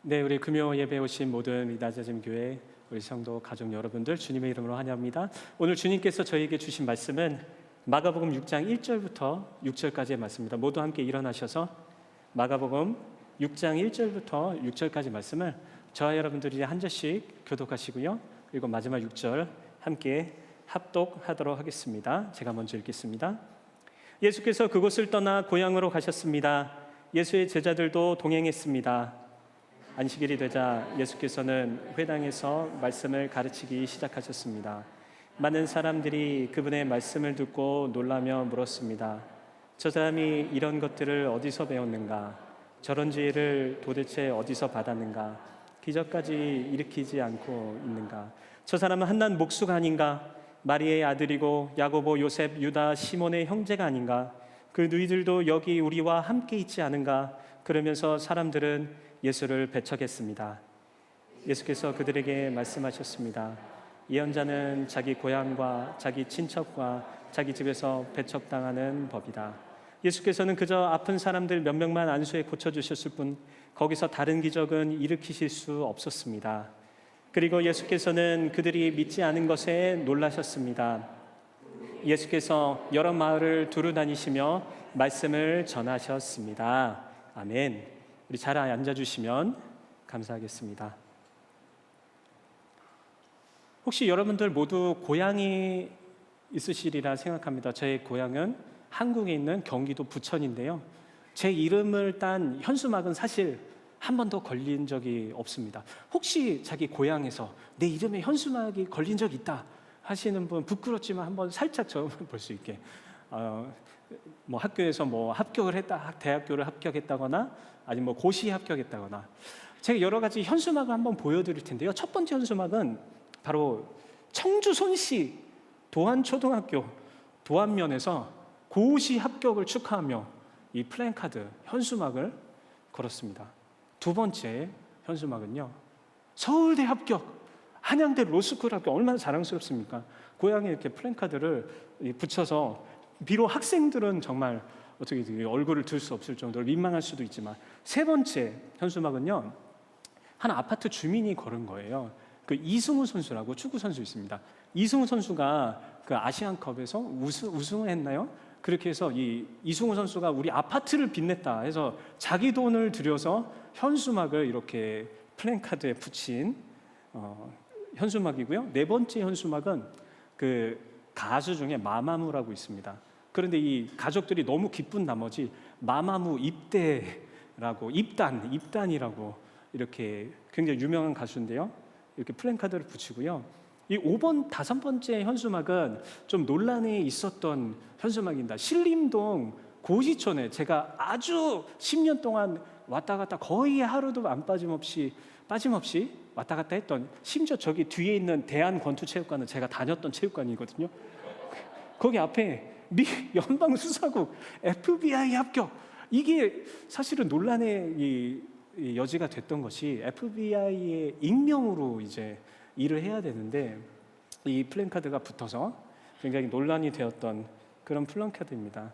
네, 우리 금요 예배 오신 모든 이다자짐 교회 우리 성도 가족 여러분들 주님의 이름으로 환영합니다. 오늘 주님께서 저희에게 주신 말씀은 마가복음 6장 1절부터 6절까지의 말씀입니다. 모두 함께 일어나셔서 마가복음 6장 1절부터 6절까지 말씀을 저와 여러분들이 한 절씩 교독하시고요. 그리고 마지막 6절 함께 합독하도록 하겠습니다. 제가 먼저 읽겠습니다. 예수께서 그곳을 떠나 고향으로 가셨습니다. 예수의 제자들도 동행했습니다. 안식일이 되자 예수께서는 회당에서 말씀을 가르치기 시작하셨습니다. 많은 사람들이 그분의 말씀을 듣고 놀라며 물었습니다. 저 사람이 이런 것들을 어디서 배웠는가? 저런 지혜를 도대체 어디서 받았는가? 기적까지 일으키지 않고 있는가? 저 사람은 한낱 목수가 아닌가? 마리의 아들이고 야고보, 요셉, 유다, 시몬의 형제가 아닌가? 그 너희들도 여기 우리와 함께 있지 않은가? 그러면서 사람들은 예수를 배척했습니다. 예수께서 그들에게 말씀하셨습니다. 예언자는 자기 고향과 자기 친척과 자기 집에서 배척당하는 법이다. 예수께서는 그저 아픈 사람들 몇 명만 안수해 고쳐주셨을 뿐 거기서 다른 기적은 일으키실 수 없었습니다. 그리고 예수께서는 그들이 믿지 않은 것에 놀라셨습니다. 예수께서 여러 마을을 두루 다니시며 말씀을 전하셨습니다. 아멘. 우리 잘 앉아주시면 감사하겠습니다. 혹시 여러분들 모두 고향이 있으시리라 생각합니다. 제 고향은 한국에 있는 경기도 부천인데요. 제 이름을 딴 현수막은 사실 한 번도 걸린 적이 없습니다. 혹시 자기 고향에서 내 이름에 현수막이 걸린 적 있다 하시는 분 부끄럽지만 한번 살짝 볼 수 있게 학교에서 합격을 했다, 대학교를 합격했다거나 아니면 고시 합격했다거나 제가 여러 가지 현수막을 한번 보여드릴 텐데요. 첫 번째 현수막은 바로 청주 손씨 도안초등학교 도안면에서 고시 합격을 축하하며 이 플랜카드 현수막을 걸었습니다. 두 번째 현수막은요, 서울대 합격, 한양대 로스쿨 합격. 얼마나 자랑스럽습니까? 고향에 이렇게 플랜카드를 붙여서 비록 학생들은 정말 어떻게 얼굴을 들 수 없을 정도로 민망할 수도 있지만, 세 번째 현수막은요, 한 아파트 주민이 걸은 거예요. 그 이승우 선수라고 축구 선수 있습니다. 이승우 선수가 그 아시안컵에서 우승을 했나요? 그렇게 해서 이승우 선수가 우리 아파트를 빛냈다 해서 자기 돈을 들여서 현수막을 이렇게 플랜카드에 붙인 현수막이고요. 네 번째 현수막은 그 가수 중에 마마무라고 있습니다. 그런데 이 가족들이 너무 기쁜 나머지 마마무 입대라고 입단이라고 이렇게 굉장히 유명한 가수인데요. 이렇게 플랜카드를 붙이고요. 이 5번, 5번째 현수막은 좀 논란이 있었던 현수막입니다. 신림동 고시촌에 제가 아주 10년 동안 왔다 갔다 거의 하루도 안 빠짐없이 왔다 갔다 했던, 심지어 저기 뒤에 있는 대한권투체육관은 제가 다녔던 체육관이거든요. 거기 앞에 미 연방수사국 FBI 합격, 이게 사실은 논란의 여지가 됐던 것이 FBI의 익명으로 이제 일을 해야 되는데 이 플랜카드가 붙어서 굉장히 논란이 되었던 그런 플랜카드입니다.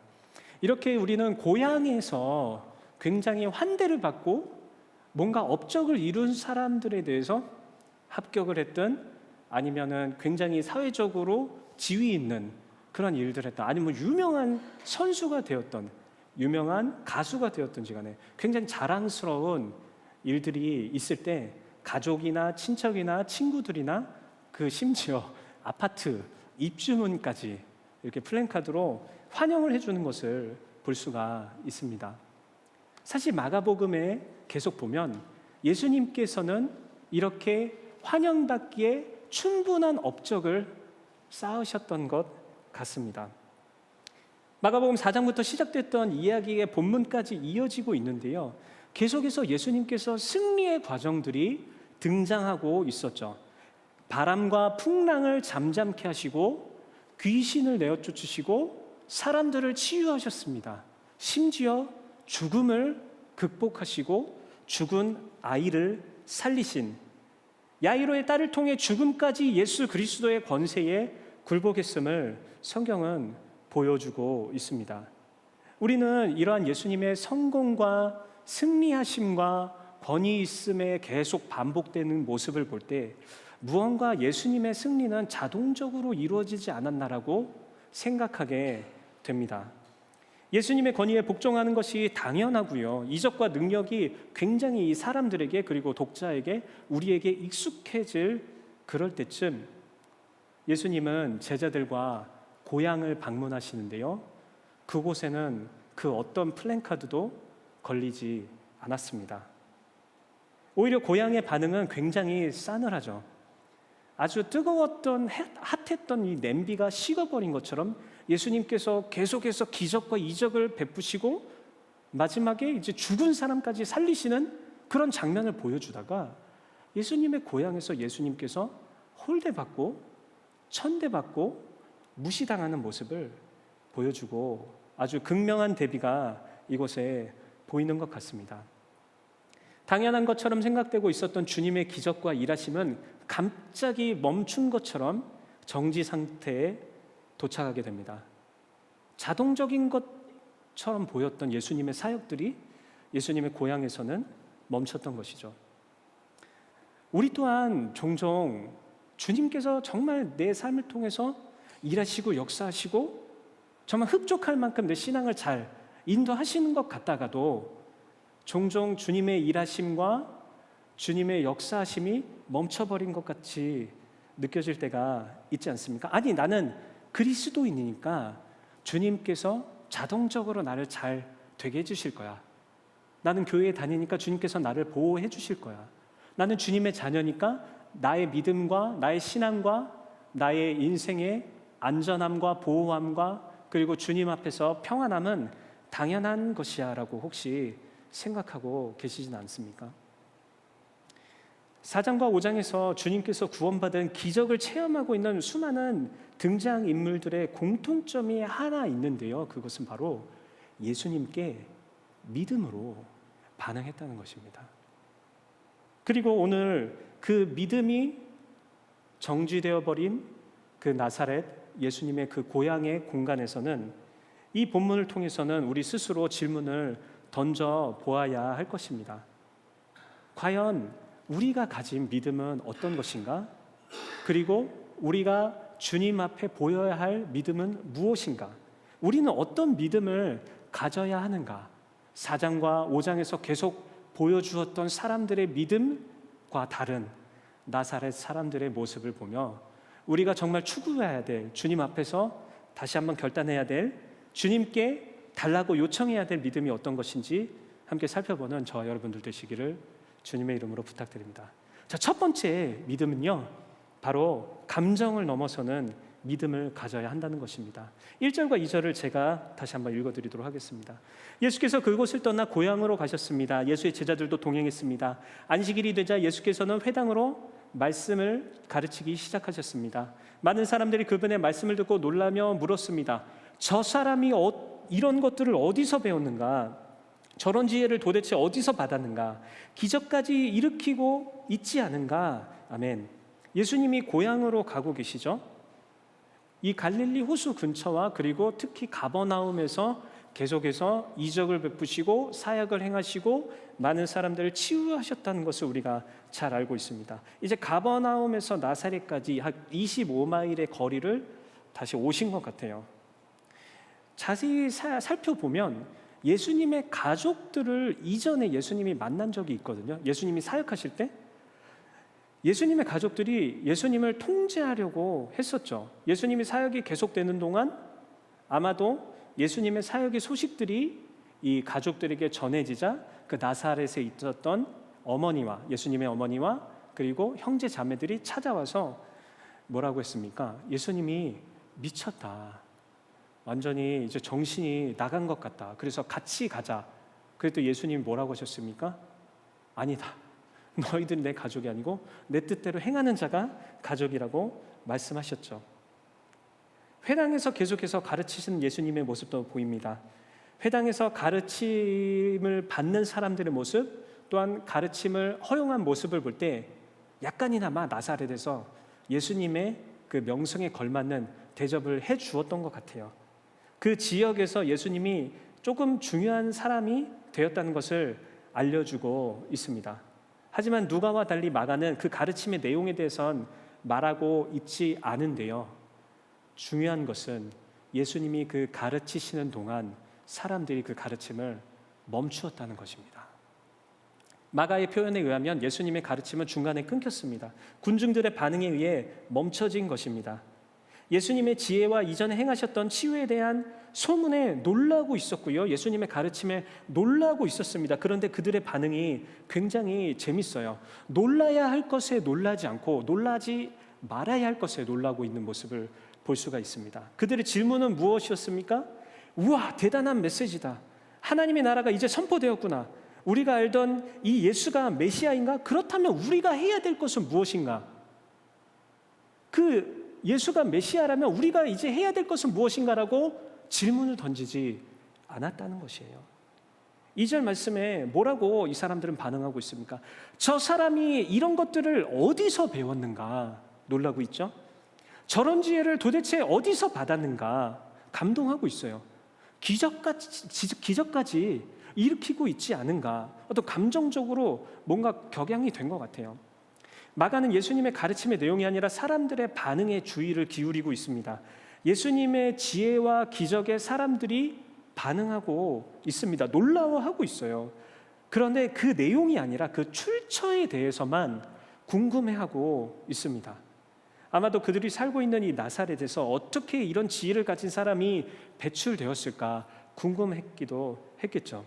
이렇게 우리는 고향에서 굉장히 환대를 받고 뭔가 업적을 이룬 사람들에 대해서 합격을 했든 아니면은 굉장히 사회적으로 지위 있는 그런 일들을 했다, 아니면 유명한 선수가 되었던, 유명한 가수가 되었던지 간에 굉장히 자랑스러운 일들이 있을 때 가족이나 친척이나 친구들이나 그 심지어 아파트 입주문까지 이렇게 플랜카드로 환영을 해주는 것을 볼 수가 있습니다. 사실 마가복음에 계속 보면 예수님께서는 이렇게 환영받기에 충분한 업적을 쌓으셨던 것 같습니다. 마가복음 4장부터 시작됐던 이야기의 본문까지 이어지고 있는데요, 계속해서 예수님께서 승리의 과정들이 등장하고 있었죠. 바람과 풍랑을 잠잠케 하시고 귀신을 내어쫓으시고 사람들을 치유하셨습니다. 심지어 죽음을 극복하시고 죽은 아이를 살리신 야이로의 딸을 통해 죽음까지 예수 그리스도의 권세에 굴복했음을 성경은 보여주고 있습니다. 우리는 이러한 예수님의 성공과 승리하심과 권위 있음에 계속 반복되는 모습을 볼 때 무언가 예수님의 승리는 자동적으로 이루어지지 않았나라고 생각하게 됩니다. 예수님의 권위에 복종하는 것이 당연하고요. 이적과 능력이 굉장히 이 사람들에게 그리고 독자에게 우리에게 익숙해질 그럴 때쯤 예수님은 제자들과 고향을 방문하시는데요. 그곳에는 그 어떤 플랜카드도 걸리지 않았습니다. 오히려 고향의 반응은 굉장히 싸늘하죠. 아주 뜨거웠던 핫했던 이 냄비가 식어버린 것처럼 예수님께서 계속해서 기적과 이적을 베푸시고 마지막에 이제 죽은 사람까지 살리시는 그런 장면을 보여주다가 예수님의 고향에서 예수님께서 홀대받고 천대받고 무시당하는 모습을 보여주고 아주 극명한 대비가 이곳에 보이는 것 같습니다. 당연한 것처럼 생각되고 있었던 주님의 기적과 일하심은 갑자기 멈춘 것처럼 정지 상태에 도착하게 됩니다. 자동적인 것처럼 보였던 예수님의 사역들이 예수님의 고향에서는 멈췄던 것이죠. 우리 또한 종종 주님께서 정말 내 삶을 통해서 일하시고 역사하시고 정말 흡족할 만큼 내 신앙을 잘 인도하시는 것 같다가도 종종 주님의 일하심과 주님의 역사하심이 멈춰버린 것 같이 느껴질 때가 있지 않습니까? 아니, 나는 그리스도인이니까 주님께서 자동적으로 나를 잘 되게 해주실 거야. 나는 교회에 다니니까 주님께서 나를 보호해 주실 거야. 나는 주님의 자녀니까 나의 믿음과 나의 신앙과 나의 인생의 안전함과 보호함과 그리고 주님 앞에서 평안함은 당연한 것이야 라고 혹시 생각하고 계시진 않습니까? 4장과 5장에서 주님께서 구원받은 기적을 체험하고 있는 수많은 등장인물들의 공통점이 하나 있는데요. 그것은 바로 예수님께 믿음으로 반응했다는 것입니다. 그리고 오늘 그 믿음이 정지되어 버린 그 나사렛 예수님의 그 고향의 공간에서는 이 본문을 통해서는 우리 스스로 질문을 던져 보아야 할 것입니다. 과연 우리가 가진 믿음은 어떤 것인가? 그리고 우리가 주님 앞에 보여야 할 믿음은 무엇인가? 우리는 어떤 믿음을 가져야 하는가? 4장과 5장에서 계속 보여주었던 사람들의 믿음과 다른 나사렛 사람들의 모습을 보며 우리가 정말 추구해야 될 주님 앞에서 다시 한번 결단해야 될 주님께 달라고 요청해야 될 믿음이 어떤 것인지 함께 살펴보는 저와 여러분들 되시기를 주님의 이름으로 부탁드립니다. 자, 첫 번째 믿음은요, 바로 감정을 넘어서는 믿음을 가져야 한다는 것입니다. 1절과 2절을 제가 다시 한번 읽어드리도록 하겠습니다. 예수께서 그곳을 떠나 고향으로 가셨습니다. 예수의 제자들도 동행했습니다. 안식일이 되자 예수께서는 회당으로 말씀을 가르치기 시작하셨습니다. 많은 사람들이 그분의 말씀을 듣고 놀라며 물었습니다. 저 사람이 이런 것들을 어디서 배웠는가? 저런 지혜를 도대체 어디서 받았는가? 기적까지 일으키고 있지 않은가? 아멘. 예수님이 고향으로 가고 계시죠? 이 갈릴리 호수 근처와 그리고 특히 가버나움에서 계속해서 이적을 베푸시고 사역을 행하시고 많은 사람들을 치유하셨다는 것을 우리가 잘 알고 있습니다. 이제 가버나움에서 나사렛까지 한 25마일의 거리를 다시 오신 것 같아요. 자세히 살펴보면 예수님의 가족들을 이전에 예수님이 만난 적이 있거든요. 예수님이 사역하실 때 예수님의 가족들이 예수님을 통제하려고 했었죠. 예수님이 사역이 계속되는 동안 아마도 예수님의 사역의 소식들이 이 가족들에게 전해지자 그 나사렛에 있었던 어머니와 예수님의 어머니와 그리고 형제 자매들이 찾아와서 뭐라고 했습니까? 예수님이 미쳤다. 완전히 이제 정신이 나간 것 같다. 그래서 같이 가자. 그랬더니 예수님이 뭐라고 하셨습니까? 아니다. 너희들이 내 가족이 아니고 내 뜻대로 행하는 자가 가족이라고 말씀하셨죠. 회당에서 계속해서 가르치시는 예수님의 모습도 보입니다. 회당에서 가르침을 받는 사람들의 모습 또한 가르침을 허용한 모습을 볼 때 약간이나마 나사렛에서 예수님의 그 명성에 걸맞는 대접을 해 주었던 것 같아요. 그 지역에서 예수님이 조금 중요한 사람이 되었다는 것을 알려주고 있습니다. 하지만 누가와 달리 마가는 그 가르침의 내용에 대해선 말하고 있지 않은데요. 중요한 것은 예수님이 그 가르치시는 동안 사람들이 그 가르침을 멈추었다는 것입니다. 마가의 표현에 의하면 예수님의 가르침은 중간에 끊겼습니다. 군중들의 반응에 의해 멈춰진 것입니다. 예수님의 지혜와 이전에 행하셨던 치유에 대한 소문에 놀라고 있었고요. 예수님의 가르침에 놀라고 있었습니다. 그런데 그들의 반응이 굉장히 재밌어요. 놀라야 할 것에 놀라지 않고 놀라지 말아야 할 것에 놀라고 있는 모습을 볼 수가 있습니다. 그들의 질문은 무엇이었습니까? 우와, 대단한 메시지다. 하나님의 나라가 이제 선포되었구나. 우리가 알던 이 예수가 메시아인가? 그렇다면 우리가 해야 될 것은 무엇인가? 그 예수가 메시아라면 우리가 이제 해야 될 것은 무엇인가라고 질문을 던지지 않았다는 것이에요. 2절 말씀에 뭐라고 이 사람들은 반응하고 있습니까? 저 사람이 이런 것들을 어디서 배웠는가 놀라고 있죠. 저런 지혜를 도대체 어디서 받았는가 감동하고 있어요. 기적까지 일으키고 있지 않은가, 어떤 감정적으로 뭔가 격양이 된 것 같아요. 마가는 예수님의 가르침의 내용이 아니라 사람들의 반응에 주의를 기울이고 있습니다. 예수님의 지혜와 기적에 사람들이 반응하고 있습니다. 놀라워하고 있어요. 그런데 그 내용이 아니라 그 출처에 대해서만 궁금해하고 있습니다. 아마도 그들이 살고 있는 이 나사렛에서 어떻게 이런 지혜를 가진 사람이 배출되었을까 궁금했기도 했겠죠.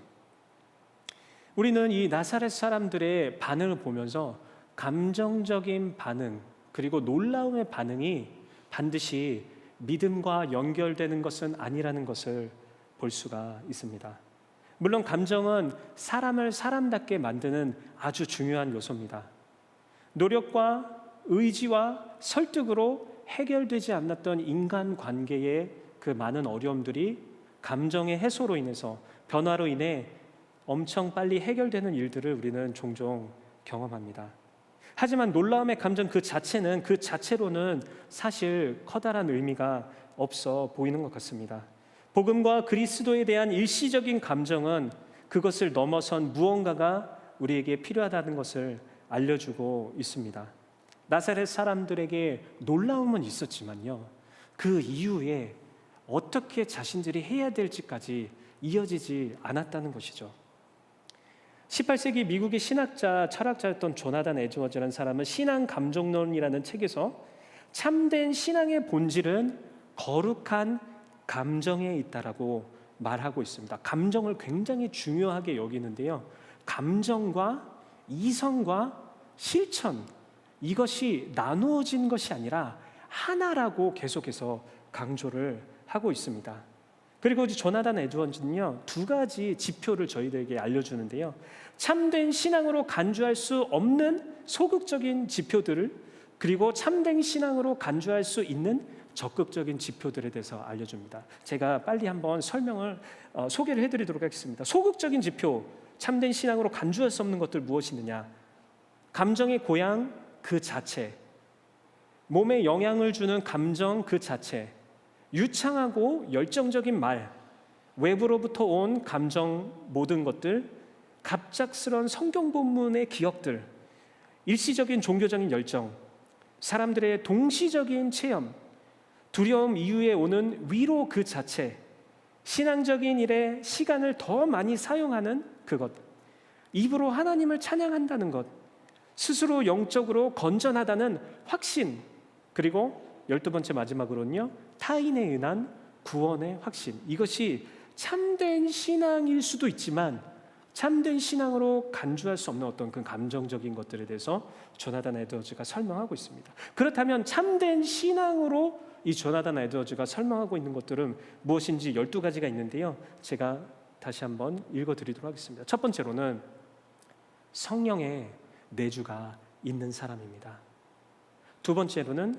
우리는 이 나사렛 사람들의 반응을 보면서 감정적인 반응 그리고 놀라움의 반응이 반드시 믿음과 연결되는 것은 아니라는 것을 볼 수가 있습니다. 물론 감정은 사람을 사람답게 만드는 아주 중요한 요소입니다. 노력과 의지와 설득으로 해결되지 않았던 인간관계의 그 많은 어려움들이 감정의 해소로 인해서 변화로 인해 엄청 빨리 해결되는 일들을 우리는 종종 경험합니다. 하지만 놀라움의 감정 그 자체는 그 자체로는 사실 커다란 의미가 없어 보이는 것 같습니다. 복음과 그리스도에 대한 일시적인 감정은 그것을 넘어선 무언가가 우리에게 필요하다는 것을 알려주고 있습니다. 나사렛 사람들에게 놀라움은 있었지만요, 그 이후에 어떻게 자신들이 해야 될지까지 이어지지 않았다는 것이죠. 18세기 미국의 신학자, 철학자였던 조나단 에드워즈라는 사람은 신앙 감정론이라는 책에서 참된 신앙의 본질은 거룩한 감정에 있다라고 말하고 있습니다. 감정을 굉장히 중요하게 여기는데요, 감정과 이성과 실천, 이것이 나누어진 것이 아니라 하나라고 계속해서 강조를 하고 있습니다. 그리고 조나단 에드워즈는요, 두 가지 지표를 저희들에게 알려주는데요, 참된 신앙으로 간주할 수 없는 소극적인 지표들을, 그리고 참된 신앙으로 간주할 수 있는 적극적인 지표들에 대해서 알려줍니다. 제가 빨리 한번 소개를 해드리도록 하겠습니다. 소극적인 지표, 참된 신앙으로 간주할 수 없는 것들 무엇이 있느냐? 감정의 고양 그 자체, 몸에 영향을 주는 감정 그 자체, 유창하고 열정적인 말, 외부로부터 온 감정 모든 것들, 갑작스런 성경 본문의 기억들, 일시적인 종교적인 열정, 사람들의 동시적인 체험, 두려움 이후에 오는 위로 그 자체, 신앙적인 일에 시간을 더 많이 사용하는 그것, 입으로 하나님을 찬양한다는 것, 스스로 영적으로 건전하다는 확신, 그리고 12번째 마지막으로는요, 타인에 의한 구원의 확신. 이것이 참된 신앙일 수도 있지만 참된 신앙으로 간주할 수 없는 어떤 그 감정적인 것들에 대해서 조나단 에드워즈가 설명하고 있습니다. 그렇다면 참된 신앙으로 이 조나단 에드워즈가 설명하고 있는 것들은 무엇인지 12가지가 있는데요, 제가 다시 한번 읽어드리도록 하겠습니다. 첫 번째로는 성령의 내주가 있는 사람입니다. 두 번째로는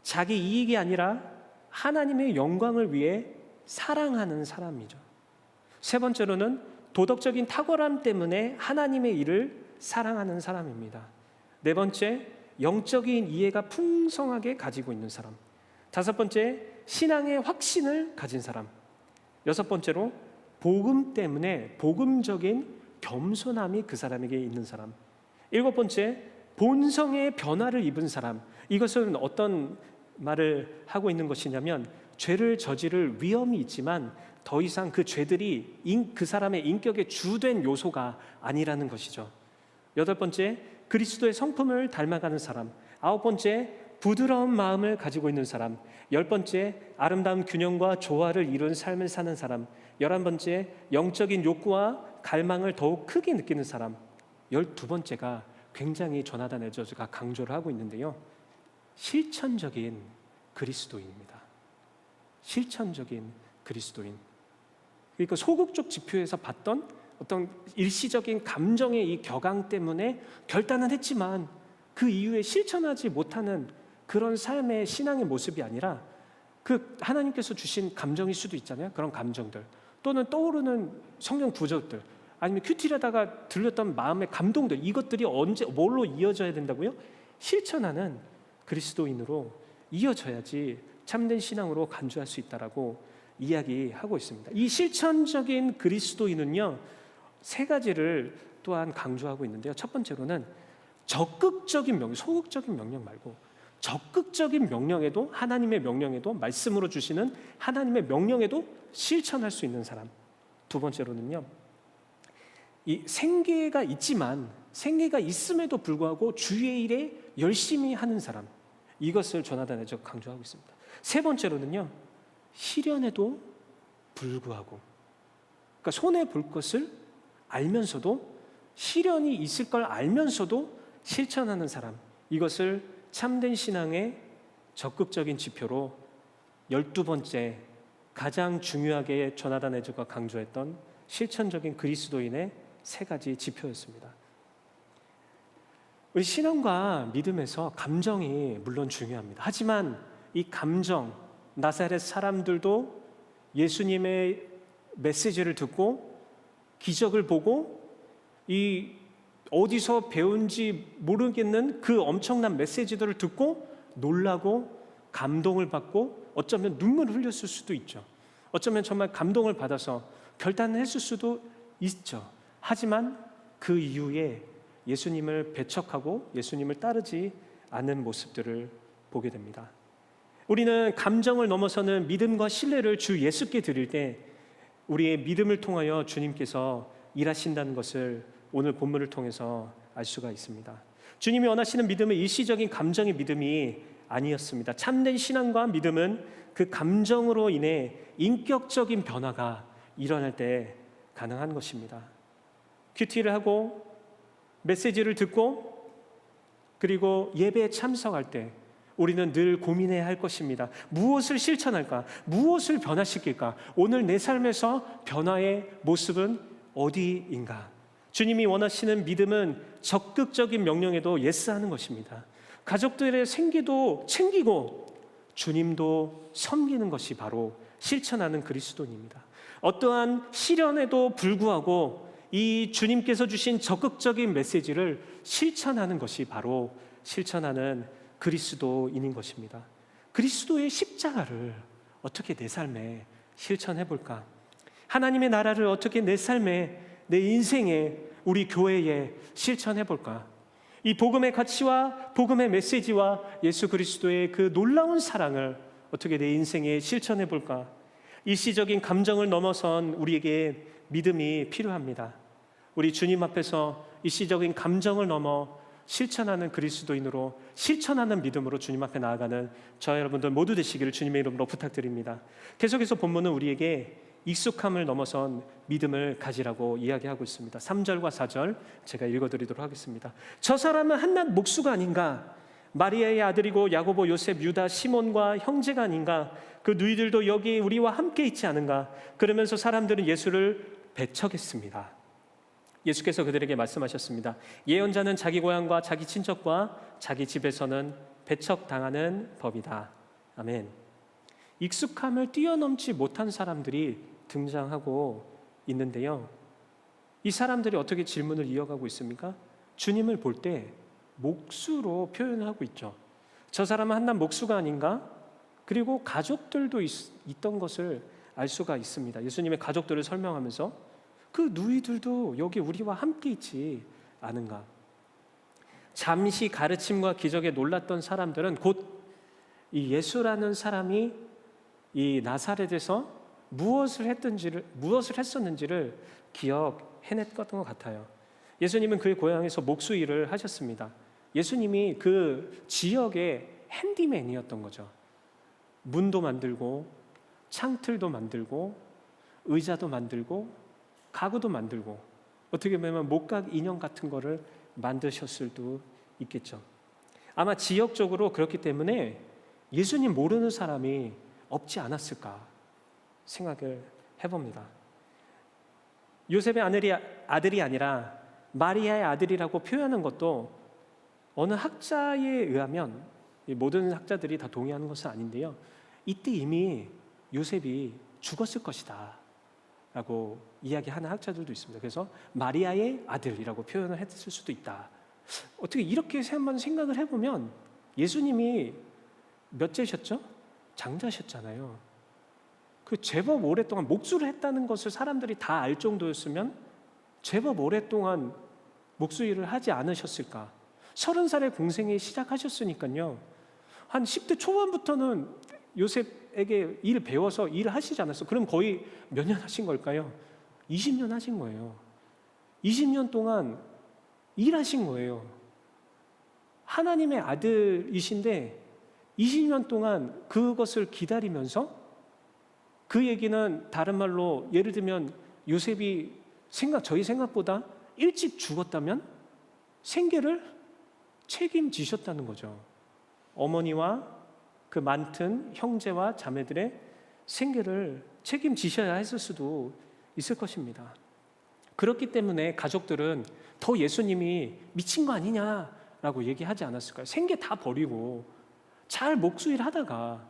자기 이익이 아니라 하나님의 영광을 위해 사랑하는 사람이죠. 세 번째로는 도덕적인 탁월함 때문에 하나님의 일을 사랑하는 사람입니다. 네 번째, 영적인 이해가 풍성하게 가지고 있는 사람. 다섯 번째, 신앙의 확신을 가진 사람. 여섯 번째로 복음 때문에 복음적인 겸손함이 그 사람에게 있는 사람. 일곱 번째, 본성의 변화를 입은 사람. 이것은 어떤 말을 하고 있는 것이냐면 죄를 저지를 위험이 있지만 더 이상 그 죄들이 그 사람의 인격의 주된 요소가 아니라는 것이죠. 여덟 번째, 그리스도의 성품을 닮아가는 사람. 아홉 번째, 부드러운 마음을 가지고 있는 사람. 열 번째, 아름다운 균형과 조화를 이룬 삶을 사는 사람. 11번째, 영적인 욕구와 갈망을 더욱 크게 느끼는 사람. 12번째가 굉장히 조나단 에드워즈가 강조를 하고 있는데요, 실천적인 그리스도인입니다. 실천적인 그리스도인. 그러니까 소극적 지표에서 봤던 어떤 일시적인 감정의 이 격앙 때문에 결단은 했지만 그 이후에 실천하지 못하는 그런 삶의 신앙의 모습이 아니라 그 하나님께서 주신 감정일 수도 있잖아요. 그런 감정들 또는 떠오르는 성경 구절들 아니면 큐티라다가 들렸던 마음의 감동들, 이것들이 언제 뭘로 이어져야 된다고요? 실천하는 그리스도인으로 이어져야지 참된 신앙으로 간주할 수 있다라고 이야기하고 있습니다. 이 실천적인 그리스도인은요, 세 가지를 또한 강조하고 있는데요. 첫 번째로는 적극적인 명령, 소극적인 명령 말고 적극적인 명령에도, 하나님의 명령에도, 말씀으로 주시는 하나님의 명령에도 실천할 수 있는 사람. 두 번째로는요, 이 생계가 있지만 생계가 있음에도 불구하고 주의 일에 열심히 하는 사람. 이것을 조나단 에드워즈가 강조하고 있습니다. 세 번째로는요, 시련에도 불구하고, 그러니까 손해 볼 것을 알면서도, 시련이 있을 걸 알면서도 실천하는 사람. 이것을 참된 신앙의 적극적인 지표로 12번째 가장 중요하게 조나단 에드워즈가 강조했던 실천적인 그리스도인의 세 가지 지표였습니다. 우리 신앙과 믿음에서 감정이 물론 중요합니다. 하지만 이 감정, 나사렛 사람들도 예수님의 메시지를 듣고 기적을 보고 이 어디서 배운지 모르겠는 그 엄청난 메시지들을 듣고 놀라고 감동을 받고 어쩌면 눈물을 흘렸을 수도 있죠. 어쩌면 정말 감동을 받아서 결단을 했을 수도 있죠. 하지만 그 이후에 예수님을 배척하고 예수님을 따르지 않는 모습들을 보게 됩니다. 우리는 감정을 넘어서는 믿음과 신뢰를 주 예수께 드릴 때 우리의 믿음을 통하여 주님께서 일하신다는 것을 오늘 본문을 통해서 알 수가 있습니다. 주님이 원하시는 믿음은 일시적인 감정의 믿음이 아니었습니다. 참된 신앙과 믿음은 그 감정으로 인해 인격적인 변화가 일어날 때 가능한 것입니다. 큐티를 하고 메시지를 듣고 그리고 예배에 참석할 때 우리는 늘 고민해야 할 것입니다. 무엇을 실천할까? 무엇을 변화시킬까? 오늘 내 삶에서 변화의 모습은 어디인가? 주님이 원하시는 믿음은 적극적인 명령에도 예스하는 것입니다. 가족들의 생계도 챙기고 주님도 섬기는 것이 바로 실천하는 그리스도인입니다. 어떠한 시련에도 불구하고 이 주님께서 주신 적극적인 메시지를 실천하는 것이 바로 실천하는 그리스도인인 것입니다. 그리스도의 십자가를 어떻게 내 삶에 실천해 볼까? 하나님의 나라를 어떻게 내 삶에, 내 인생에, 우리 교회에 실천해 볼까? 이 복음의 가치와 복음의 메시지와 예수 그리스도의 그 놀라운 사랑을 어떻게 내 인생에 실천해 볼까? 일시적인 감정을 넘어선 우리에게 믿음이 필요합니다. 우리 주님 앞에서 일시적인 감정을 넘어 실천하는 그리스도인으로, 실천하는 믿음으로 주님 앞에 나아가는 저와 여러분들 모두 되시기를 주님의 이름으로 부탁드립니다. 계속해서 본문은 우리에게 익숙함을 넘어선 믿음을 가지라고 이야기하고 있습니다. 3절과 4절 제가 읽어드리도록 하겠습니다. 저 사람은 한낱 목수가 아닌가? 마리아의 아들이고 야고보, 요셉, 유다, 시몬과 형제가 아닌가? 그 누이들도 여기 우리와 함께 있지 않은가? 그러면서 사람들은 예수를 배척했습니다. 예수께서 그들에게 말씀하셨습니다. 예언자는 자기 고향과 자기 친척과 자기 집에서는 배척당하는 법이다. 아멘. 익숙함을 뛰어넘지 못한 사람들이 등장하고 있는데요, 이 사람들이 어떻게 질문을 이어가고 있습니까? 주님을 볼 때 목수로 표현을 하고 있죠. 저 사람은 한낱 목수가 아닌가? 그리고 가족들도 있던 것을 알 수가 있습니다. 예수님의 가족들을 설명하면서 그 누이들도 여기 우리와 함께 있지 않은가? 잠시 가르침과 기적에 놀랐던 사람들은 곧 이 예수라는 사람이 이 나사렛에서 무엇을 했었는지를 기억해냈던 것 같아요. 예수님은 그 고향에서 목수 일을 하셨습니다. 예수님이 그 지역의 핸디맨이었던 거죠. 문도 만들고 창틀도 만들고 의자도 만들고 가구도 만들고 어떻게 보면 목각 인형 같은 거를 만드셨을 수도 있겠죠. 아마 지역적으로 그렇기 때문에 예수님 모르는 사람이 없지 않았을까 생각을 해봅니다. 요셉의 아들이 아니라 마리아의 아들이라고 표현하는 것도 어느 학자에 의하면, 모든 학자들이 다 동의하는 것은 아닌데요, 이때 이미 요셉이 죽었을 것이다 라고 이야기하는 학자들도 있습니다. 그래서 마리아의 아들이라고 표현을 했을 수도 있다. 어떻게 이렇게 한번 생각을 해보면 예수님이 몇째셨죠? 장자셨잖아요. 그 제법 오랫동안 목수를 했다는 것을 사람들이 다 알 정도였으면 제법 오랫동안 목수 일을 하지 않으셨을까? 30살에 공생에 시작하셨으니까요. 한 10대 초반부터는 요셉에게 일 배워서 일을 하시지 않았어요. 그럼 거의 몇 년 하신 걸까요? 20년 하신 거예요. 20년 동안 일하신 거예요. 하나님의 아들이신데 20년 동안 그것을 기다리면서, 그 얘기는 다른 말로 예를 들면 요셉이 저희 생각보다 일찍 죽었다면 생계를 책임지셨다는 거죠. 어머니와 그 많던 형제와 자매들의 생계를 책임지셔야 했을 수도 있을 것입니다. 그렇기 때문에 가족들은 더 예수님이 미친 거 아니냐라고 얘기하지 않았을까요? 생계 다 버리고 잘 목수일 하다가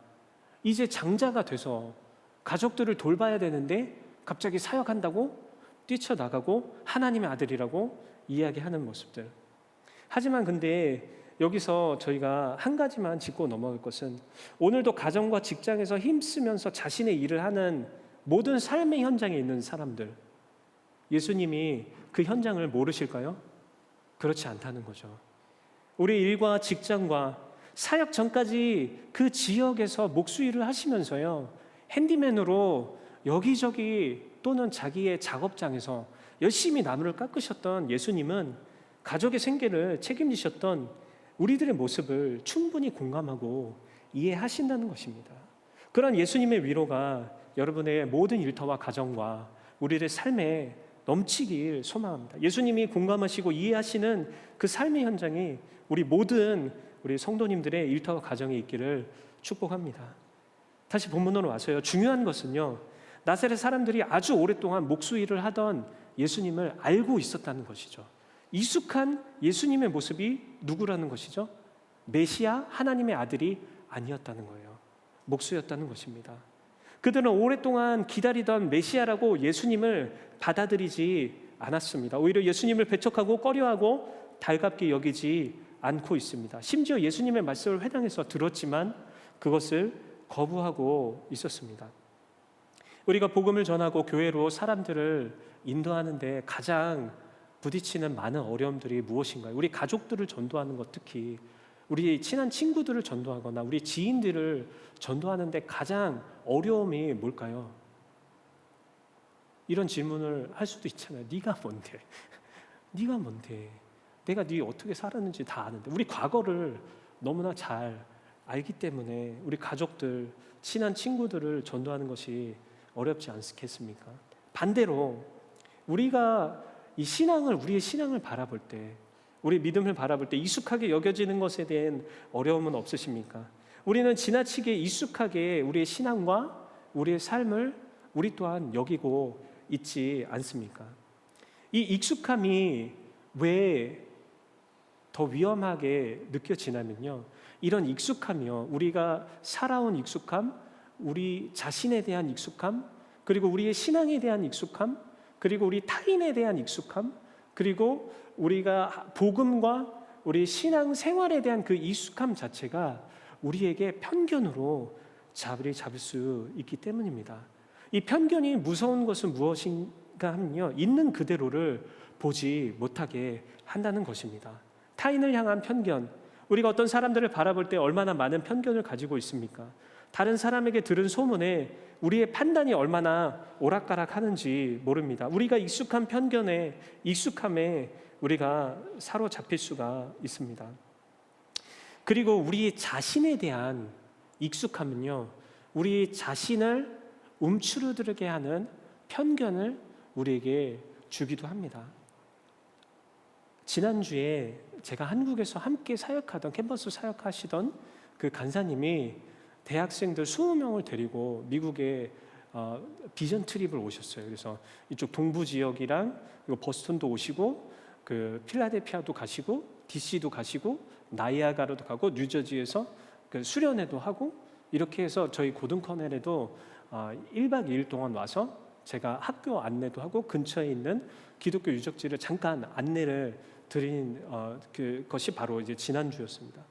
이제 장자가 돼서 가족들을 돌봐야 되는데 갑자기 사역한다고 뛰쳐나가고 하나님의 아들이라고 이야기하는 모습들. 하지만 근데 여기서 저희가 한 가지만 짚고 넘어갈 것은, 오늘도 가정과 직장에서 힘쓰면서 자신의 일을 하는 모든 삶의 현장에 있는 사람들, 예수님이 그 현장을 모르실까요? 그렇지 않다는 거죠. 우리 일과 직장과 사역 전까지 그 지역에서 목수 일을 하시면서요, 핸디맨으로 여기저기 또는 자기의 작업장에서 열심히 나무를 깎으셨던 예수님은 가족의 생계를 책임지셨던 우리들의 모습을 충분히 공감하고 이해하신다는 것입니다. 그런 예수님의 위로가 여러분의 모든 일터와 가정과 우리의 삶에 넘치길 소망합니다. 예수님이 공감하시고 이해하시는 그 삶의 현장이 우리 성도님들의 일터와 가정에 있기를 축복합니다. 다시 본문으로 와서요. 중요한 것은요, 나사렛 사람들이 아주 오랫동안 목수 일을 하던 예수님을 알고 있었다는 것이죠. 익숙한 예수님의 모습이 누구라는 것이죠? 메시아, 하나님의 아들이 아니었다는 거예요. 목수였다는 것입니다. 그들은 오랫동안 기다리던 메시아라고 예수님을 받아들이지 않았습니다. 오히려 예수님을 배척하고 꺼려하고 달갑게 여기지 않고 있습니다. 심지어 예수님의 말씀을 회당에서 들었지만 그것을 거부하고 있었습니다. 우리가 복음을 전하고 교회로 사람들을 인도하는데 가장 부딪히는 많은 어려움들이 무엇인가요? 우리 가족들을 전도하는 것, 특히 우리 친한 친구들을 전도하거나 우리 지인들을 전도하는데 가장 어려움이 뭘까요? 이런 질문을 할 수도 있잖아요. 네가 뭔데? 네가 뭔데? 내가 네 어떻게 살았는지 다 아는데. 우리 과거를 너무나 잘 알기 때문에 우리 가족들, 친한 친구들을 전도하는 것이 어렵지 않겠습니까? 반대로 우리가 우리의 신앙을 바라볼 때, 우리 믿음을 바라볼 때 익숙하게 여겨지는 것에 대한 어려움은 없으십니까? 우리는 지나치게 익숙하게 우리의 신앙과 우리의 삶을 우리 또한 여기고 있지 않습니까? 이 익숙함이 왜 더 위험하게 느껴지냐면요, 이런 익숙함이요, 우리가 살아온 익숙함, 우리 자신에 대한 익숙함, 그리고 우리의 신앙에 대한 익숙함, 그리고 우리 타인에 대한 익숙함, 그리고 우리가 복음과 우리 신앙 생활에 대한 그 익숙함 자체가 우리에게 편견으로 자리를 잡을 수 있기 때문입니다. 이 편견이 무서운 것은 하면요, 있는 그대로를 보지 못하게 한다는 것입니다. 타인을 향한 편견, 우리가 어떤 사람들을 바라볼 때 얼마나 많은 편견을 가지고 있습니까? 다른 사람에게 들은 소문에 우리의 판단이 얼마나 오락가락하는지 모릅니다. 우리가 익숙한 편견에, 익숙함에 우리가 사로잡힐 수가 있습니다. 그리고 우리 자신에 대한 익숙함은요, 우리 자신을 움츠러들게 하는 편견을 우리에게 주기도 합니다. 지난주에 제가 한국에서 함께 사역하던, 캠퍼스 사역하시던 그 간사님이 대학생들 20명을 데리고 미국에 비전 트립을 오셨어요. 그래서 이쪽 동부 지역이랑 그리고 버스턴도 오시고, 그 필라델피아도 가시고, DC도 가시고, 나이아가라도 가고, 뉴저지에서 그 수련회도 하고, 이렇게 해서 저희 고등커넬에도 1박 2일 동안 와서 제가 학교 안내도 하고 근처에 있는 기독교 유적지를 잠깐 안내를 드린 그것이 바로 이제 지난주였습니다.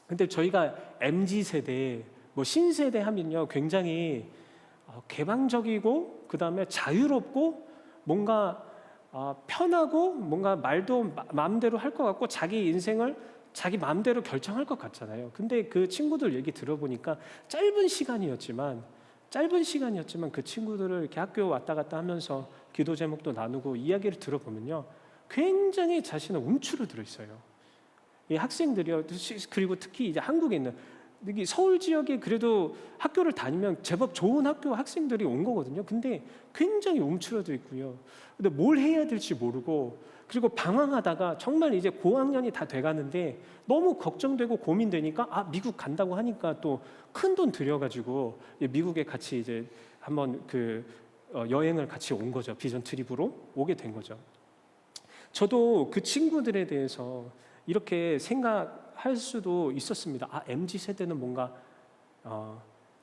근데 저희가 MZ 세대, 뭐 신세대 하면요, 굉장히 개방적이고 그 다음에 자유롭고 뭔가 편하고 뭔가 말도 마음대로 할 것 같고 자기 인생을 자기 마음대로 결정할 것 같잖아요. 근데 그 친구들 얘기 들어보니까 짧은 시간이었지만 그 친구들을 이렇게 학교 왔다 갔다 하면서 기도 제목도 나누고 이야기를 들어보면요, 굉장히 자신을 움츠러들어 있어요. 이 학생들이요, 그리고 특히 이제 한국에 있는 여기 서울 지역에 그래도 학교를 다니면 제법 좋은 학교 학생들이 온 거거든요. 근데 굉장히 움츠러져 있고요. 근데 뭘 해야 될지 모르고, 그리고 방황하다가 정말 이제 고학년이 다 돼가는데 너무 걱정되고 고민되니까 미국 간다고 하니까 또 큰 돈 들여가지고 미국에 같이 이제 한번 그 여행을 같이 온 거죠. 비전 트립으로 오게 된 거죠. 저도 그 친구들에 대해서 이렇게 생각할 수도 있었습니다. MZ 세대는 뭔가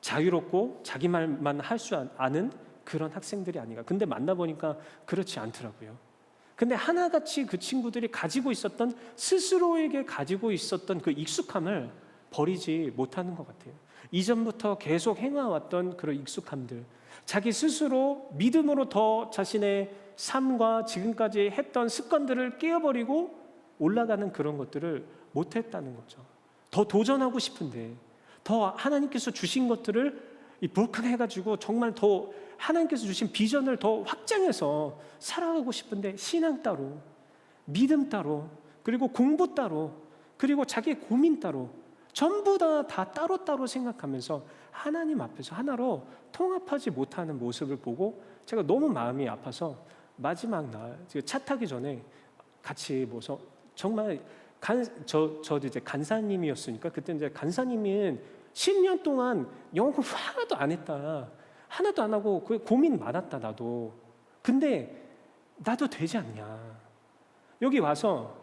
자유롭고 자기 말만 할 수 아는 그런 학생들이 아닌가. 근데 만나보니까 그렇지 않더라고요. 근데 하나같이 그 친구들이 가지고 있었던, 스스로에게 가지고 있었던 그 익숙함을 버리지 못하는 것 같아요. 이전부터 계속 행해왔던 그런 익숙함들, 자기 스스로 믿음으로 더 자신의 삶과 지금까지 했던 습관들을 깨어버리고 올라가는 그런 것들을 못했다는 거죠. 더 도전하고 싶은데, 더 하나님께서 주신 것들을 불큰해가지고 정말 더 하나님께서 주신 비전을 더 확장해서 살아가고 싶은데, 신앙 따로, 믿음 따로, 그리고 공부 따로, 그리고 자기 고민 따로, 전부 다 따로따로 생각하면서 하나님 앞에서 하나로 통합하지 못하는 모습을 보고 제가 너무 마음이 아파서 마지막 날 차 타기 전에 같이 모서, 정말 저도 이제 간사님이었으니까, 그때 이제 간사님은 10년 동안 영어 공부 하나도 안 했다, 하나도 안 하고 고민 많았다 나도. 근데 나도 되지 않냐. 여기 와서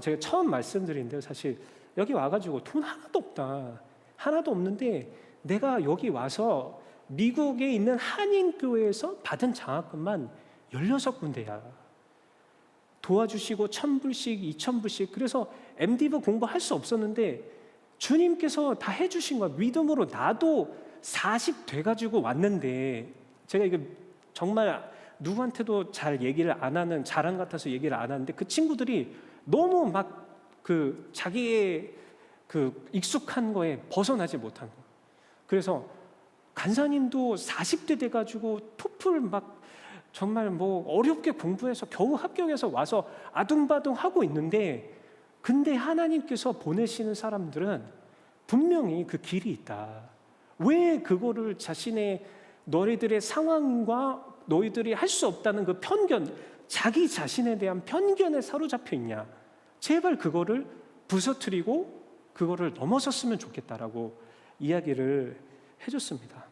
제가 처음 말씀드린데요, 사실 여기 와가지고 돈 하나도 없다, 하나도 없는데 내가 여기 와서 미국에 있는 한인교회에서 받은 장학금만 16군데야. 도와주시고 1,000불씩 2,000불씩. 그래서 MDiv 공부할 수 없었는데 주님께서 다 해주신 거야. 믿음으로. 나도 40 돼가지고 왔는데, 제가 이게 정말 누구한테도 잘 얘기를 안 하는 자랑 같아서 얘기를 안 하는데, 그 친구들이 너무 막 그 자기의 그 익숙한 거에 벗어나지 못한 거. 그래서 간사님도 40대 돼가지고 토플 막 정말 뭐 어렵게 공부해서 겨우 합격해서 와서 아둥바둥 하고 있는데, 근데 하나님께서 보내시는 사람들은 분명히 그 길이 있다. 왜 그거를 자신의 너희들의 상황과 너희들이 할 수 없다는 그 편견, 자기 자신에 대한 편견에 사로잡혀 있냐. 제발 그거를 부서뜨리고 그거를 넘어섰으면 좋겠다라고 이야기를 해줬습니다.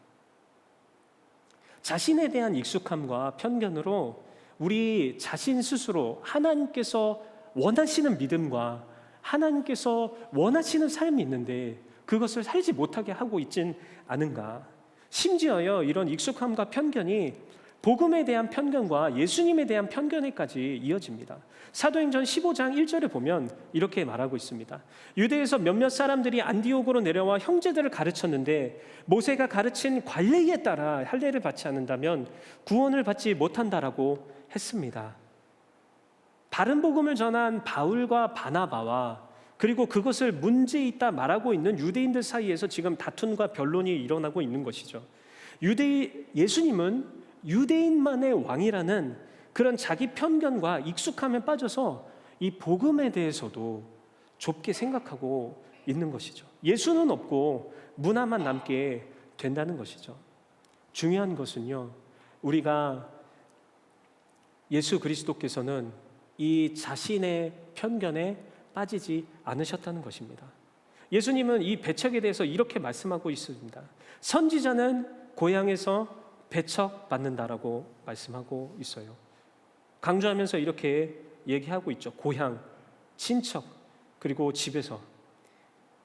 자신에 대한 익숙함과 편견으로 우리 자신 스스로 하나님께서 원하시는 믿음과 하나님께서 원하시는 삶이 있는데 그것을 살지 못하게 하고 있진 않은가. 심지어요, 이런 익숙함과 편견이 복음에 대한 편견과 예수님에 대한 편견에까지 이어집니다. 사도행전 15장 1절에 보면 이렇게 말하고 있습니다. 유대에서 몇몇 사람들이 안디옥으로 내려와 형제들을 가르쳤는데 모세가 가르친 관례에 따라 할례를 받지 않는다면 구원을 받지 못한다라고 했습니다. 바른 복음을 전한 바울과 바나바와 그리고 그것을 문제 있다 말하고 있는 유대인들 사이에서 지금 다툼과 변론이 일어나고 있는 것이죠. 예수님은 유대인만의 왕이라는 그런 자기 편견과 익숙함에 빠져서 이 복음에 대해서도 좁게 생각하고 있는 것이죠. 예수는 없고 문화만 남게 된다는 것이죠. 중요한 것은요, 우리가 예수 그리스도께서는 이 자신의 편견에 빠지지 않으셨다는 것입니다. 예수님은 이 배척에 대해서 이렇게 말씀하고 있습니다. 선지자는 고향에서 배척받는다라고 말씀하고 있어요. 강조하면서 이렇게 얘기하고 있죠. 고향, 친척, 그리고 집에서.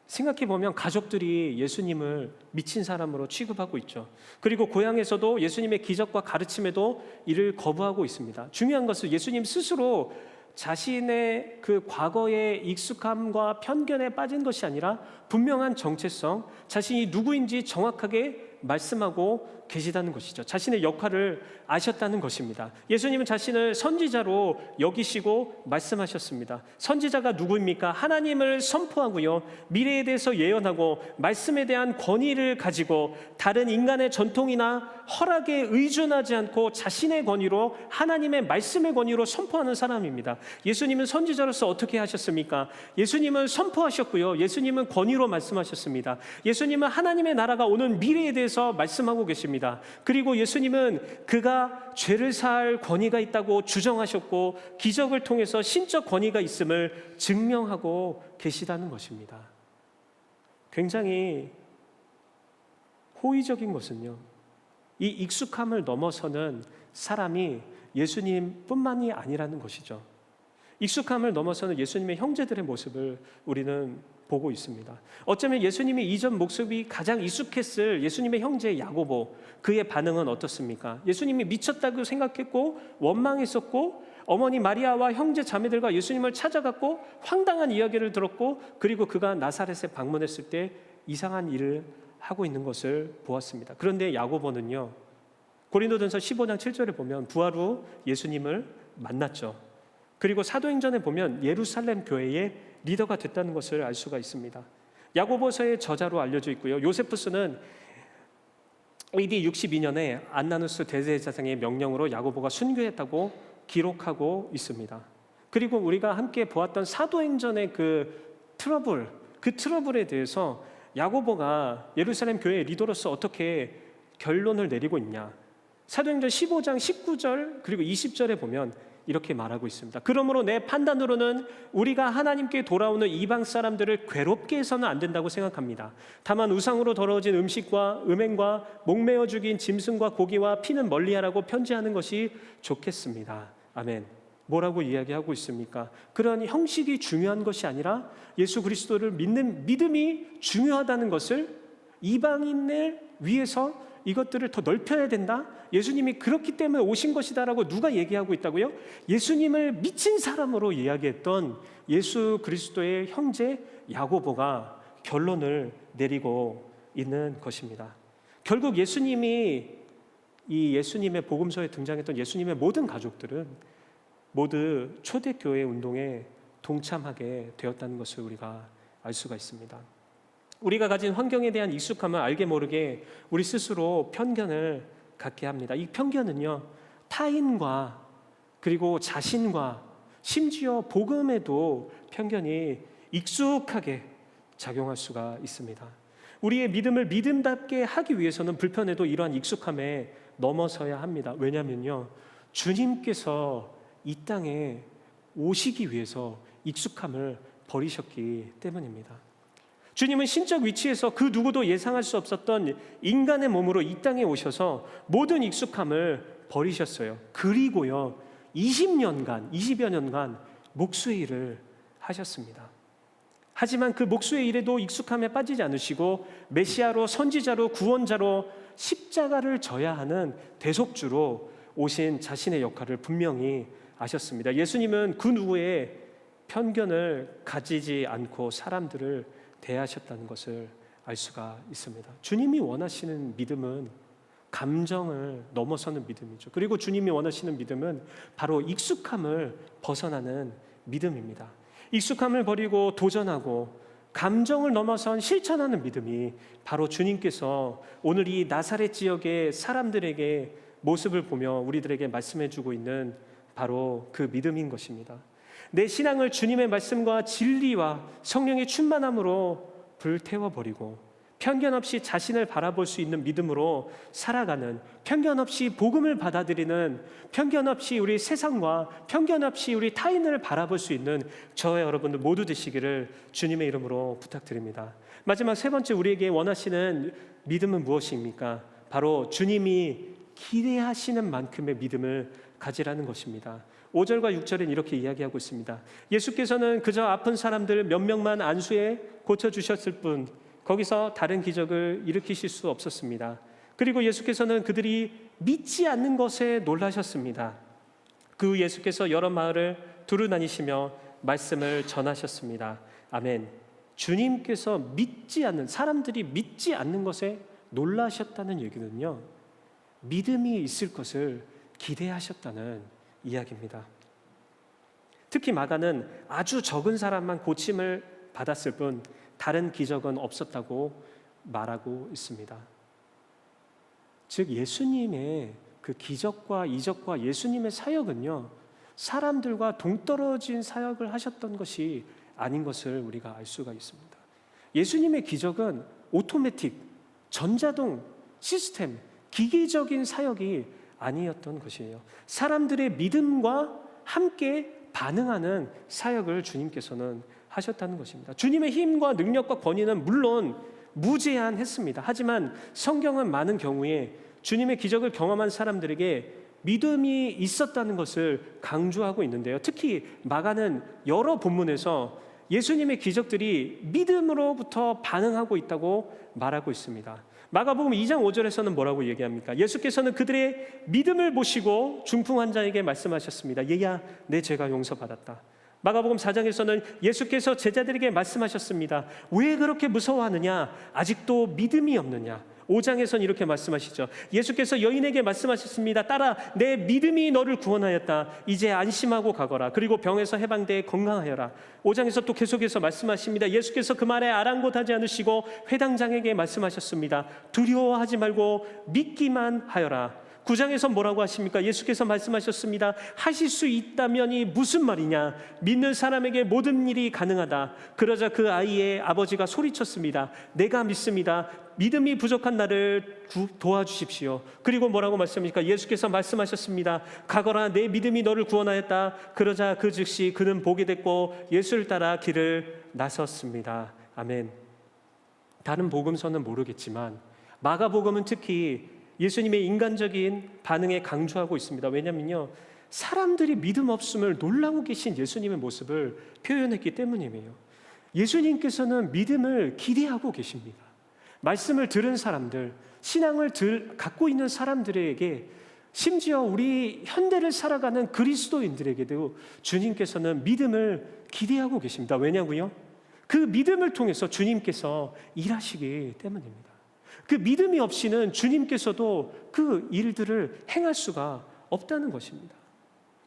생각해보면 가족들이 예수님을 미친 사람으로 취급하고 있죠. 그리고 고향에서도 예수님의 기적과 가르침에도 이를 거부하고 있습니다. 중요한 것은 예수님 스스로 자신의 그 과거의 익숙함과 편견에 빠진 것이 아니라 분명한 정체성, 자신이 누구인지 정확하게 말씀하고 계시다는 것이죠. 자신의 역할을 아셨다는 것입니다. 예수님은 자신을 선지자로 여기시고 말씀하셨습니다. 선지자가 누구입니까? 하나님을 선포하고요, 미래에 대해서 예언하고 말씀에 대한 권위를 가지고 다른 인간의 전통이나 허락에 의존하지 않고 자신의 권위로, 하나님의 말씀의 권위로 선포하는 사람입니다. 예수님은 선지자로서 어떻게 하셨습니까? 예수님은 선포하셨고요, 예수님은 권위로 말씀하셨습니다. 예수님은 하나님의 나라가 오는 미래에 대해서 말씀하고 계십니다. 그리고 예수님은 그가 죄를 사할 권위가 있다고 주장하셨고 기적을 통해서 신적 권위가 있음을 증명하고 계시다는 것입니다. 굉장히 호의적인 것은요, 이 익숙함을 넘어서는 사람이 예수님뿐만이 아니라는 것이죠. 익숙함을 넘어서는 예수님의 형제들의 모습을 우리는 보고 있습니다. 어쩌면 예수님이 이전 모습이 가장 익숙했을 예수님의 형제 야고보, 그의 반응은 어떻습니까? 예수님이 미쳤다고 생각했고 원망했었고 어머니 마리아와 형제 자매들과 예수님을 찾아갔고 황당한 이야기를 들었고 그리고 그가 나사렛에 방문했을 때 이상한 일을 하고 있는 것을 보았습니다. 그런데 야고보는요, 고린도전서 15장 7절에 보면 부활 후 예수님을 만났죠. 그리고 사도행전에 보면 예루살렘 교회의 리더가 됐다는 것을 알 수가 있습니다. 야고보서의 저자로 알려져 있고요. 요세푸스는 AD 62년에 안나누스 대제사장의 명령으로 야고보가 순교했다고 기록하고 있습니다. 그리고 우리가 함께 보았던 사도행전의 그 트러블에 대해서 야고보가 예루살렘 교회의 리더로서 어떻게 결론을 내리고 있냐. 사도행전 15장 19절 그리고 20절에 보면 이렇게 말하고 있습니다. 그러므로 내 판단으로는 우리가 하나님께 돌아오는 이방 사람들을 괴롭게 해서는 안 된다고 생각합니다. 다만 우상으로 더러워진 음식과 음행과 목매어 죽인 짐승과 고기와 피는 멀리하라고 편지하는 것이 좋겠습니다. 아멘. 뭐라고 이야기하고 있습니까? 그런 형식이 중요한 것이 아니라 예수 그리스도를 믿는 믿음이 중요하다는 것을, 이방인을 위해서 이것들을 더 넓혀야 된다. 예수님이 그렇기 때문에 오신 것이다라고 누가 얘기하고 있다고요? 예수님을 미친 사람으로 이야기했던 예수 그리스도의 형제 야고보가 결론을 내리고 있는 것입니다. 결국 예수님의 복음서에 등장했던 예수님의 모든 가족들은 모두 초대교회 운동에 동참하게 되었다는 것을 우리가 알 수가 있습니다. 우리가 가진 환경에 대한 익숙함을 알게 모르게 우리 스스로 편견을 갖게 합니다. 이 편견은요, 타인과 그리고 자신과 심지어 복음에도 편견이 익숙하게 작용할 수가 있습니다. 우리의 믿음을 믿음답게 하기 위해서는 불편해도 이러한 익숙함에 넘어서야 합니다. 왜냐하면요, 주님께서 이 땅에 오시기 위해서 익숙함을 버리셨기 때문입니다. 주님은 신적 위치에서 그 누구도 예상할 수 없었던 인간의 몸으로 이 땅에 오셔서 모든 익숙함을 버리셨어요. 그리고요, 20여 년간 목수의 일을 하셨습니다. 하지만 그 목수의 일에도 익숙함에 빠지지 않으시고 메시아로, 선지자로, 구원자로 십자가를 져야 하는 대속주로 오신 자신의 역할을 분명히 아셨습니다. 예수님은 그 누구의 편견을 가지지 않고 사람들을 대하셨다는 것을 알 수가 있습니다. 주님이 원하시는 믿음은 감정을 넘어서는 믿음이죠. 그리고 주님이 원하시는 믿음은 바로 익숙함을 벗어나는 믿음입니다. 익숙함을 버리고 도전하고 감정을 넘어선 실천하는 믿음이 바로 주님께서 오늘 이 나사렛 지역의 사람들에게 모습을 보며 우리들에게 말씀해주고 있는 바로 그 믿음인 것입니다. 내 신앙을 주님의 말씀과 진리와 성령의 충만함으로 불태워버리고 편견 없이 자신을 바라볼 수 있는 믿음으로 살아가는, 편견 없이 복음을 받아들이는, 편견 없이 우리 세상과 편견 없이 우리 타인을 바라볼 수 있는 저와 여러분들 모두 되시기를 주님의 이름으로 부탁드립니다. 마지막 세 번째, 우리에게 원하시는 믿음은 무엇입니까? 바로 주님이 기대하시는 만큼의 믿음을 가지라는 것입니다. 5절과 6절엔 이렇게 이야기하고 있습니다. 예수께서는 그저 아픈 사람들 몇 명만 안수해 고쳐주셨을 뿐 거기서 다른 기적을 일으키실 수 없었습니다. 그리고 예수께서는 그들이 믿지 않는 것에 놀라셨습니다. 그 예수께서 여러 마을을 두루 다니시며 말씀을 전하셨습니다. 아멘. 주님께서 믿지 않는, 사람들이 믿지 않는 것에 놀라셨다는 얘기는요, 믿음이 있을 것을 기대하셨다는 이야기입니다. 특히 마가는 아주 적은 사람만 고침을 받았을 뿐 다른 기적은 없었다고 말하고 있습니다. 즉 예수님의 그 기적과 이적과 예수님의 사역은요, 사람들과 동떨어진 사역을 하셨던 것이 아닌 것을 우리가 알 수가 있습니다. 예수님의 기적은 오토매틱, 전자동 시스템, 기계적인 사역이 아니었던 것이에요. 사람들의 믿음과 함께 반응하는 사역을 주님께서는 하셨다는 것입니다. 주님의 힘과 능력과 권위는 물론 무제한했습니다. 하지만 성경은 많은 경우에 주님의 기적을 경험한 사람들에게 믿음이 있었다는 것을 강조하고 있는데요. 특히 마가는 여러 본문에서 예수님의 기적들이 믿음으로부터 반응하고 있다고 말하고 있습니다. 마가복음 2장 5절에서는 뭐라고 얘기합니까? 예수께서는 그들의 믿음을 보시고 중풍 환자에게 말씀하셨습니다. 얘야, 내 죄가 용서받았다. 마가복음 4장에서는 예수께서 제자들에게 말씀하셨습니다. 왜 그렇게 무서워하느냐? 아직도 믿음이 없느냐? 5장에서는 이렇게 말씀하시죠. 예수께서 여인에게 말씀하셨습니다. 딸아, 내 믿음이 너를 구원하였다. 이제 안심하고 가거라. 그리고 병에서 해방돼 건강하여라. 5장에서 또 계속해서 말씀하십니다. 예수께서 그 말에 아랑곳하지 않으시고 회당장에게 말씀하셨습니다. 두려워하지 말고 믿기만 하여라. 9장에서 뭐라고 하십니까? 예수께서 말씀하셨습니다. 하실 수 있다면이 무슨 말이냐? 믿는 사람에게 모든 일이 가능하다. 그러자 그 아이의 아버지가 소리쳤습니다. 내가 믿습니다. 믿음이 부족한 나를 도와주십시오. 그리고 뭐라고 말씀합니까? 예수께서 말씀하셨습니다. 가거라, 내 믿음이 너를 구원하였다. 그러자 그 즉시 그는 보게 됐고 예수를 따라 길을 나섰습니다. 아멘. 다른 복음서는 모르겠지만 마가복음은 특히 예수님의 인간적인 반응에 강조하고 있습니다. 왜냐면요, 사람들이 믿음 없음을 놀라고 계신 예수님의 모습을 표현했기 때문이에요. 예수님께서는 믿음을 기대하고 계십니다. 말씀을 들은 사람들, 신앙을 갖고 있는 사람들에게, 심지어 우리 현대를 살아가는 그리스도인들에게도 주님께서는 믿음을 기대하고 계십니다. 왜냐고요? 그 믿음을 통해서 주님께서 일하시기 때문입니다. 그 믿음이 없이는 주님께서도 그 일들을 행할 수가 없다는 것입니다.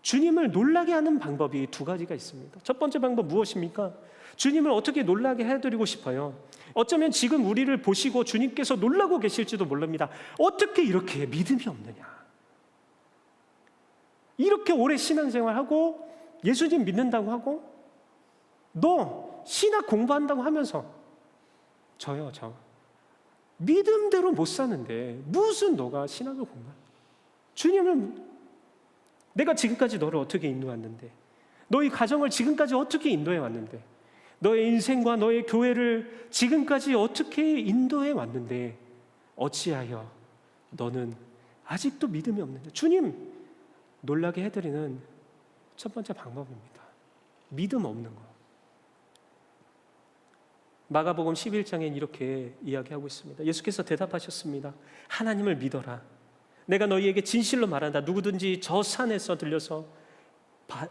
주님을 놀라게 하는 방법이 두 가지가 있습니다. 첫 번째 방법 무엇입니까? 주님을 어떻게 놀라게 해드리고 싶어요? 어쩌면 지금 우리를 보시고 주님께서 놀라고 계실지도 모릅니다. 어떻게 이렇게 믿음이 없느냐? 이렇게 오래 신앙생활하고 예수님 믿는다고 하고 너 신학 공부한다고 하면서 저 믿음대로 못 사는데 무슨 너가 신학을 공부해? 주님을, 내가 지금까지 너를 어떻게 인도했는데, 너희 가정을 지금까지 어떻게 인도해 왔는데, 너의 인생과 너의 교회를 지금까지 어떻게 인도해 왔는데 어찌하여 너는 아직도 믿음이 없느냐? 주님 놀라게 해드리는 첫 번째 방법입니다. 믿음 없는 거. 마가복음 11장엔 이렇게 이야기하고 있습니다. 예수께서 대답하셨습니다. 하나님을 믿어라. 내가 너희에게 진실로 말한다. 누구든지 저 산에서 들려서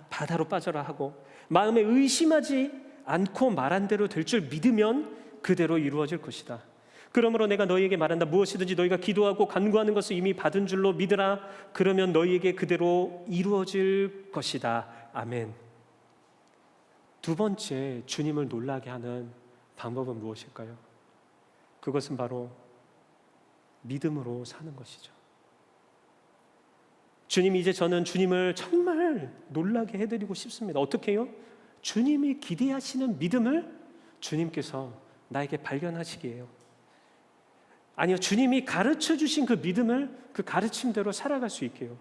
바다로 빠져라 하고 마음에 의심하지 않고 말한 대로 될 줄 믿으면 그대로 이루어질 것이다. 그러므로 내가 너희에게 말한다. 무엇이든지 너희가 기도하고 간구하는 것을 이미 받은 줄로 믿으라. 그러면 너희에게 그대로 이루어질 것이다. 아멘. 두 번째, 주님을 놀라게 하는 방법은 무엇일까요? 그것은 바로 믿음으로 사는 것이죠. 주님, 이제 저는 주님을 정말 놀라게 해드리고 싶습니다. 어떻게 해요? 주님이 기대하시는 믿음을 주님께서 나에게 발견하시기에요. 아니요, 주님이 가르쳐 주신 그 믿음을 그 가르침대로 살아갈 수 있게요.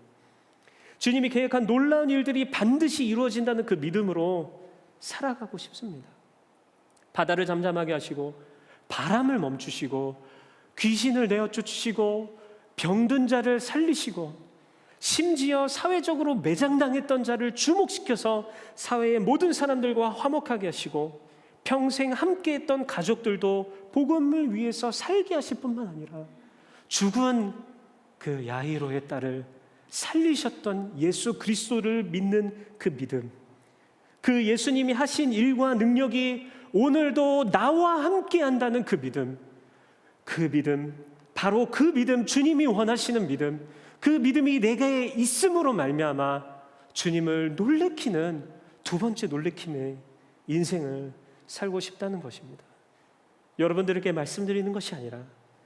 주님이 계획한 놀라운 일들이 반드시 이루어진다는 그 믿음으로 살아가고 싶습니다. 바다를 잠잠하게 하시고 바람을 멈추시고 귀신을 내어 쫓으시고 병든 자를 살리시고 심지어 사회적으로 매장당했던 자를 주목시켜서 사회의 모든 사람들과 화목하게 하시고 평생 함께했던 가족들도 복음을 위해서 살게 하실 뿐만 아니라 죽은 그 야이로의 딸을 살리셨던 예수 그리스도를 믿는 그 믿음, 그 예수님이 하신 일과 능력이 오늘도 나와 함께 한다는 그 믿음, 바로 그 믿음, 주님이 원하시는 믿음, 그 믿음이 내게 있음으로 말미암아 주님을 놀래키는 두 번째 놀래킴의 인생을 살고 싶다는 것입니다. 여러분들에게 말씀드리는 것이 아니라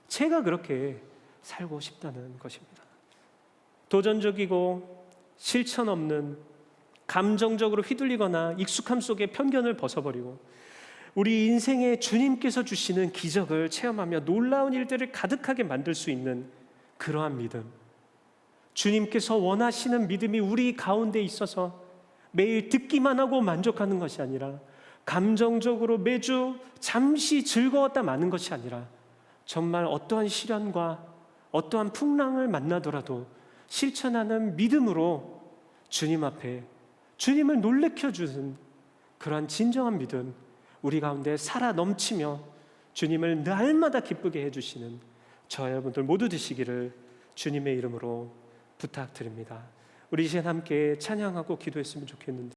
제가 그렇게 살고 싶다는 것입니다. 도전적이고 실천 없는 감정적으로 휘둘리거나 익숙함 속의 편견을 벗어버리고 우리 인생에 주님께서 주시는 기적을 체험하며 놀라운 일들을 가득하게 만들 수 있는 그러한 믿음, 주님께서 원하시는 믿음이 우리 가운데 있어서 매일 듣기만 하고 만족하는 것이 아니라 감정적으로 매주 잠시 즐거웠다 마는 것이 아니라 정말 어떠한 시련과 어떠한 풍랑을 만나더라도 실천하는 믿음으로 주님 앞에 주님을 놀래켜 주는 그러한 진정한 믿음, 우리 가운데 살아 넘치며 주님을 날마다 기쁘게 해주시는 저와 여러분들 모두 되시기를 주님의 이름으로 부탁드립니다. 우리 이제 함께 찬양하고 기도했으면 좋겠는데